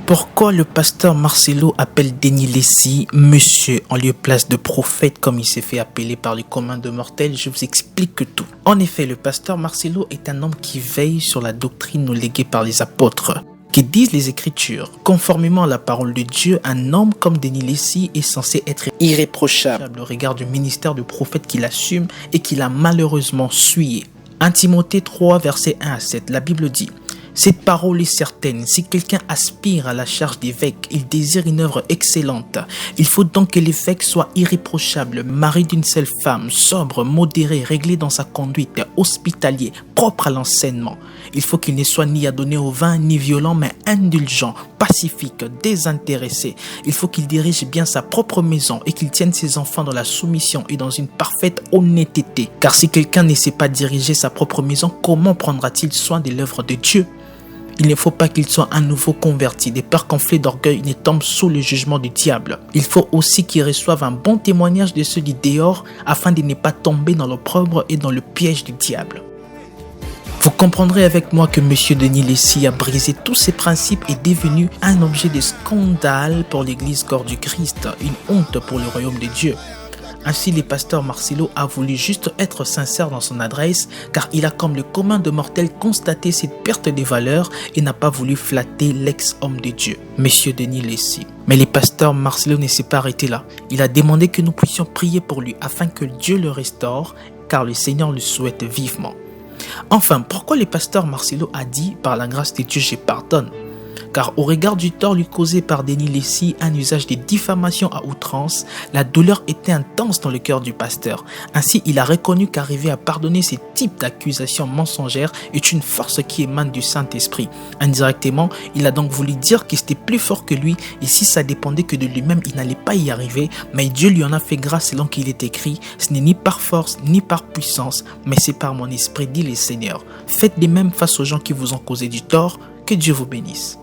Pourquoi le pasteur Marcelo appelle Denis Lacy monsieur en lieu place de prophète comme il s'est fait appeler par les communs de mortels? Je vous explique tout. En effet, le pasteur Marcelo est un homme qui veille sur la doctrine nous léguée par les apôtres. Qui disent les Écritures. Conformément à la parole de Dieu, un homme comme Denis Lacy est censé être irréprochable au regard du ministère de prophète qu'il assume et qu'il a malheureusement souillé. 1 Timothée 3, versets 1 à 7, la Bible dit: cette parole est certaine, si quelqu'un aspire à la charge d'évêque, il désire une œuvre excellente. Il faut donc que l'évêque soit irréprochable, mari d'une seule femme, sobre, modéré, réglé dans sa conduite, hospitalier, propre à l'enseignement. Il faut qu'il ne soit ni adonné au vin, ni violent, mais indulgent, pacifique, désintéressé. Il faut qu'il dirige bien sa propre maison et qu'il tienne ses enfants dans la soumission et dans une parfaite honnêteté. Car si quelqu'un ne sait pas diriger sa propre maison, comment prendra-t-il soin de l'œuvre de Dieu? Il ne faut pas qu'il soit un nouveau converti, de peur qu'enflé d'orgueil ne tombe sous le jugement du diable. Il faut aussi qu'il reçoive un bon témoignage de ceux du dehors afin de ne pas tomber dans l'opprobre et dans le piège du diable. Vous comprendrez avec moi que M. Denis Lacy a brisé tous ses principes et est devenu un objet de scandale pour l'église corps du Christ, une honte pour le royaume de Dieu. Ainsi, le pasteur Marcelo a voulu juste être sincère dans son adresse car il a comme le commun de mortels constaté cette perte de valeur et n'a pas voulu flatter l'ex-homme de Dieu, M. Denis Lacy. Mais le pasteur Marcelo ne s'est pas arrêté là. Il a demandé que nous puissions prier pour lui afin que Dieu le restaure car le Seigneur le souhaite vivement. Enfin, pourquoi le pasteur Marcelo a dit « Par la grâce de Dieu, je pardonne » ? Car au regard du tort lui causé par Denis Lacy, un usage de diffamation à outrance, la douleur était intense dans le cœur du pasteur. Ainsi, il a reconnu qu'arriver à pardonner ces types d'accusations mensongères est une force qui émane du Saint-Esprit. Indirectement, il a donc voulu dire que c'était plus fort que lui et si ça dépendait que de lui-même, il n'allait pas y arriver, mais Dieu lui en a fait grâce selon qu'il est écrit. Ce n'est ni par force, ni par puissance, mais c'est par mon esprit, dit le Seigneur. Faites de même face aux gens qui vous ont causé du tort. Que Dieu vous bénisse.